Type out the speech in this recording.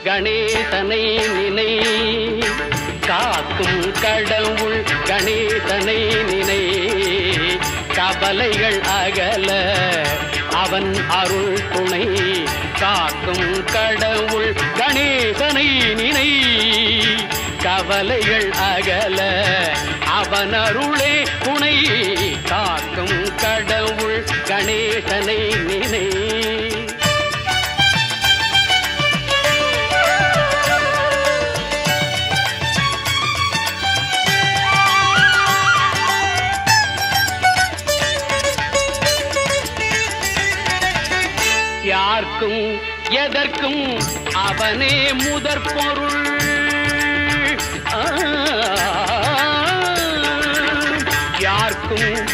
கணேசனை நினை, காக்கும் கடவுள் கணேசனை நினை. கவலைகள் அகல அவன் அருள் துணை, காக்கும் கடவுள் கணேசனை நினை. கவலைகள் அகல அவன் அருளே துணை, காக்கும் கடவுள் கணேசனை நினை. யார்க்கும் எதற்கும் அவனே முதற் பொருள்,